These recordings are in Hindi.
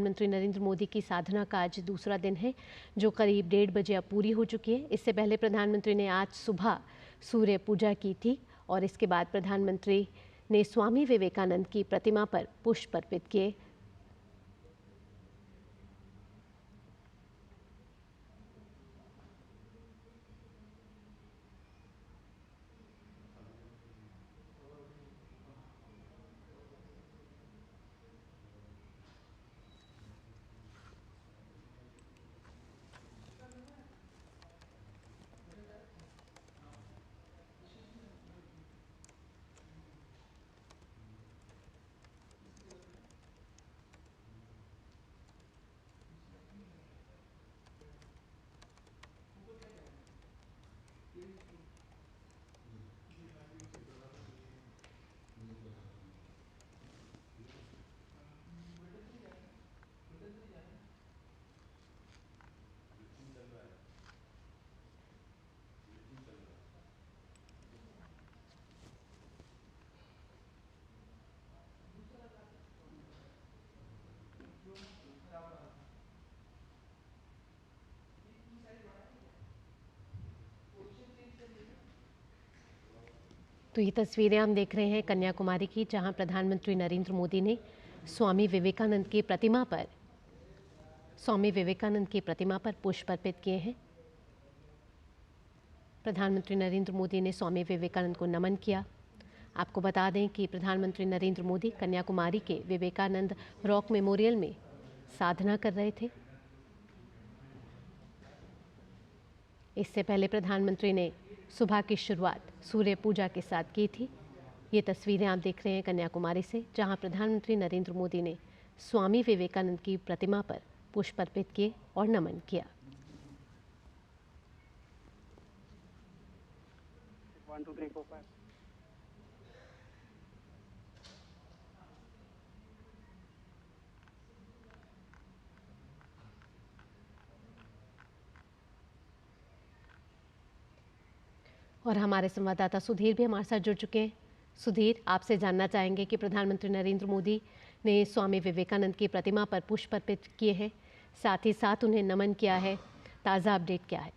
प्रधानमंत्री नरेंद्र मोदी की साधना का आज दूसरा दिन है, जो करीब 1:30 बजे अब पूरी हो चुकी है। इससे पहले प्रधानमंत्री ने आज सुबह सूर्य पूजा की थी और इसके बाद प्रधानमंत्री ने स्वामी विवेकानंद की प्रतिमा पर पुष्प अर्पित किए। तो ये तस्वीरें हम देख रहे हैं कन्याकुमारी की, जहां प्रधानमंत्री नरेंद्र मोदी ने स्वामी विवेकानंद की प्रतिमा पर पुष्प अर्पित किए हैं। प्रधानमंत्री नरेंद्र मोदी ने स्वामी विवेकानंद को नमन किया। आपको बता दें कि प्रधानमंत्री नरेंद्र मोदी कन्याकुमारी के विवेकानंद रॉक मेमोरियल में साधना कर रहे थे। इससे पहले प्रधानमंत्री ने सुबह की शुरुआत सूर्य पूजा के साथ की थी। ये तस्वीरें आप देख रहे हैं कन्याकुमारी से, जहां प्रधानमंत्री नरेंद्र मोदी ने स्वामी विवेकानंद की प्रतिमा पर पुष्प अर्पित किए और नमन किया। 1 2 3 4 5 और हमारे संवाददाता सुधीर भी हमारे साथ जुड़ चुके हैं। सुधीर, आपसे जानना चाहेंगे कि प्रधानमंत्री नरेंद्र मोदी ने स्वामी विवेकानंद की प्रतिमा पर पुष्प अर्पित किए हैं, साथ ही साथ उन्हें नमन किया है। ताज़ा अपडेट क्या है?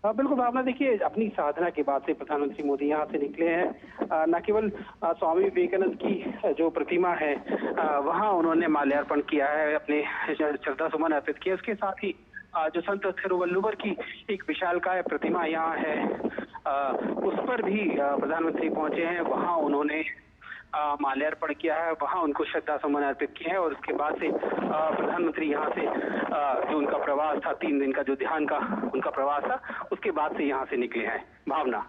बिल्कुल भावना, देखिए अपनी साधना के बाद से प्रधानमंत्री मोदी यहाँ से निकले हैं। न केवल स्वामी विवेकानंद की जो प्रतिमा है वहाँ उन्होंने माल्यार्पण किया है, अपने श्रद्धा सुमन अर्पित किए। उसके साथ ही जो संत थिरुवल्लुवर की एक विशालकाय प्रतिमा यहाँ है उस पर भी प्रधानमंत्री पहुंचे हैं। वहाँ उन्होंने माल्यार्पण किया है, वहाँ उनको श्रद्धा सुमन अर्पित किए हैं और उसके बाद से प्रधानमंत्री यहाँ से जो उनका प्रवास था, 3 दिन का जो ध्यान का उनका प्रवास था, उसके बाद से यहाँ से निकले हैं। भावना,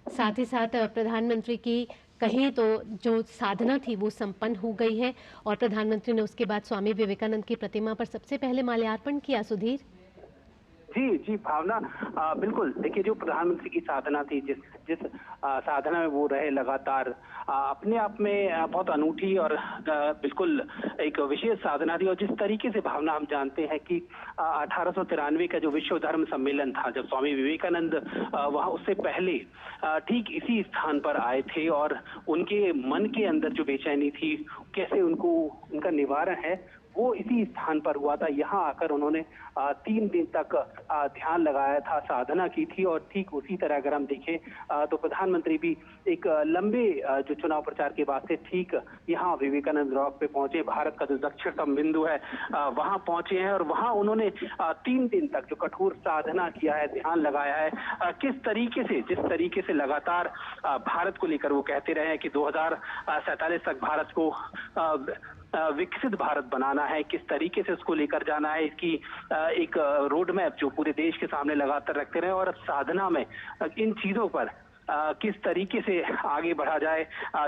साथ ही साथ प्रधानमंत्री की कहीं तो जो साधना थी वो संपन्न हो गई है और प्रधानमंत्री ने उसके बाद स्वामी विवेकानंद की प्रतिमा पर सबसे पहले माल्यार्पण किया। सुधीर जी भावना, बिल्कुल। देखिए जो प्रधानमंत्री की साधना थी, जिस साधना में वो रहे लगातार, अपने आप में बहुत अनूठी और बिल्कुल एक विशेष साधना थी। और जिस तरीके से भावना हम जानते हैं कि 1893 का जो विश्व धर्म सम्मेलन था, जब स्वामी विवेकानंद वहाँ उससे पहले ठीक इसी स्थान पर आए थे और उनके मन के अंदर जो बेचैनी थी, कैसे उनका निवारण है वो इसी स्थान पर हुआ था। यहाँ आकर उन्होंने 3 दिन तक ध्यान लगाया था, साधना की थी। और ठीक उसी तरह अगर हम देखें तो प्रधानमंत्री भी एक लंबे जो चुनाव प्रचार के बाद से ठीक यहाँ विवेकानंद रॉक पे पहुंचे। भारत का जो दक्षिणतम बिंदु है वहाँ पहुंचे हैं और वहाँ उन्होंने 3 दिन तक जो कठोर साधना किया है, ध्यान लगाया है। जिस तरीके से लगातार भारत को लेकर वो कहते रहे हैं कि 2047 तक भारत को विकसित भारत बनाना है, किस तरीके से उसको लेकर जाना है, इसकी एक रोड मैप जो पूरे देश के सामने लगातार रखते रहे। और अब साधना में इन चीजों पर किस तरीके से आगे बढ़ा जाए,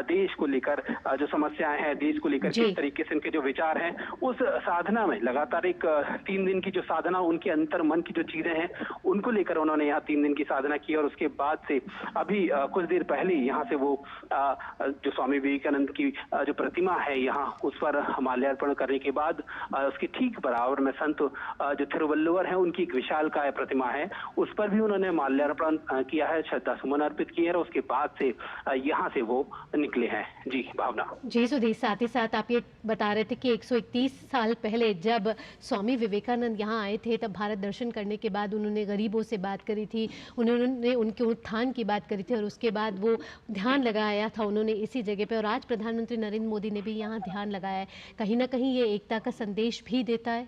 देश को लेकर जो समस्याएं हैं, देश को लेकर किस तरीके से उनके जो विचार हैं, उस साधना में लगातार एक 3 दिन की जो साधना, उनके अंतर मन की जो चीजें हैं उनको लेकर उन्होंने यहाँ 3 दिन की साधना की। और उसके बाद से अभी कुछ देर पहले यहाँ से वो जो स्वामी विवेकानंद की जो प्रतिमा है यहाँ, उस पर माल्यार्पण करने के बाद उसके ठीक बराबर में संत जो थिरुवल्लुवर है उनकी एक विशालकाय प्रतिमा है, उस पर भी उन्होंने माल्यार्पण किया है, श्रद्धा सुमन अर्पित संबोधित किए हैं और उसके बाद से यहाँ से वो निकले हैं। जी भावना। जी सुधीर, साथ ही साथ आप ये बता रहे थे कि 131 साल पहले जब स्वामी विवेकानंद यहाँ आए थे, तब भारत दर्शन करने के बाद उन्होंने गरीबों से बात करी थी, उन्होंने उनके उत्थान की बात करी थी और उसके बाद वो ध्यान लगाया था उन्होंने इसी जगह पे। और आज प्रधानमंत्री नरेंद्र मोदी ने भी यहाँ ध्यान लगाया है। कहीं ना कहीं ये एकता का संदेश भी देता है।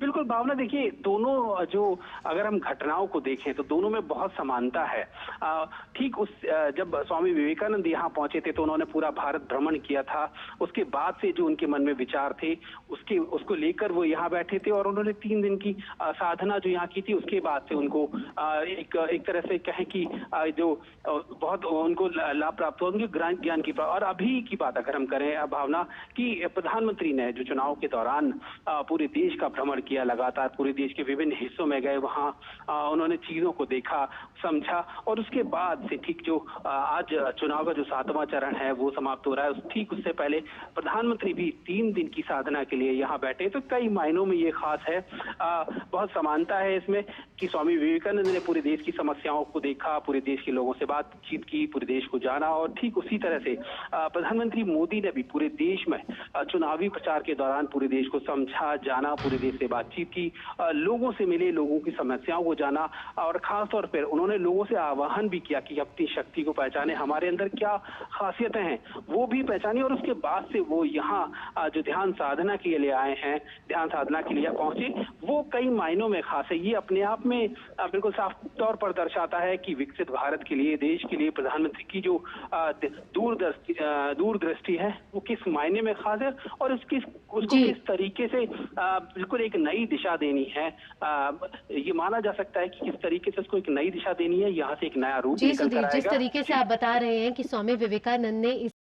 बिल्कुल भावना, देखिए दोनों जो अगर हम घटनाओं को देखें तो दोनों में बहुत समानता है। ठीक जब स्वामी विवेकानंद यहाँ पहुंचे थे तो उन्होंने पूरा भारत भ्रमण किया था। उसके बाद से जो उनके मन में विचार थे उसको लेकर वो यहाँ बैठे थे और उन्होंने 3 दिन की साधना जो यहाँ की थी। उसके बाद से उनको एक तरह से कहें कि जो बहुत उनको लाभ प्राप्त हुआ उनके ज्ञान की। और अभी की बात अगर हम करें भावना कि प्रधानमंत्री ने जो चुनाव के दौरान पूरे देश का भ्रमण किया, लगातार पूरे देश के विभिन्न हिस्सों में गए, वहां उन्होंने चीजों को देखा, समझा और उसके बाद से ठीक जो आज चुनाव का जो 7वां चरण है वो समाप्त हो रहा है, ठीक उससे पहले प्रधानमंत्री भी 3 दिन की साधना के लिए यहाँ बैठे। तो कई मायनों में ये खास है, बहुत समानता है इसमें कि स्वामी विवेकानंद ने पूरे देश की समस्याओं को देखा, पूरे देश के लोगों से बातचीत की, पूरे देश को जाना और ठीक उसी तरह से प्रधानमंत्री मोदी ने भी पूरे देश में चुनावी प्रचार के दौरान पूरे देश को समझा, जाना, पूरे देश से बातचीत की, लोगों से मिले, लोगों की समस्याओं को जाना और खास तौर पर उन्होंने लोगों से आह्वान भी किया कि अपनी शक्ति को पहचाने, हमारे अंदर क्या खासियतें हैं वो भी पहचानी। और उसके बाद से वो यहाँ जो ध्यान साधना के लिए आए हैं, ध्यान साधना के लिए पहुंचे, वो कई मायनों में खास है। ये अपने आप में बिल्कुल साफ तौर पर दर्शाता है कि विकसित भारत के लिए, देश के लिए प्रधानमंत्री की जो दूरदृष्टि है वो किस मायने में खास है और उसको किस तरीके से बिल्कुल एक नई दिशा देनी है। ये माना जा सकता है कि किस तरीके से उसको एक नई दिशा देनी है, यहाँ से एक नया रूप निकल कर आएगा। जिस तरीके से आप बता रहे हैं कि स्वामी विवेकानंद ने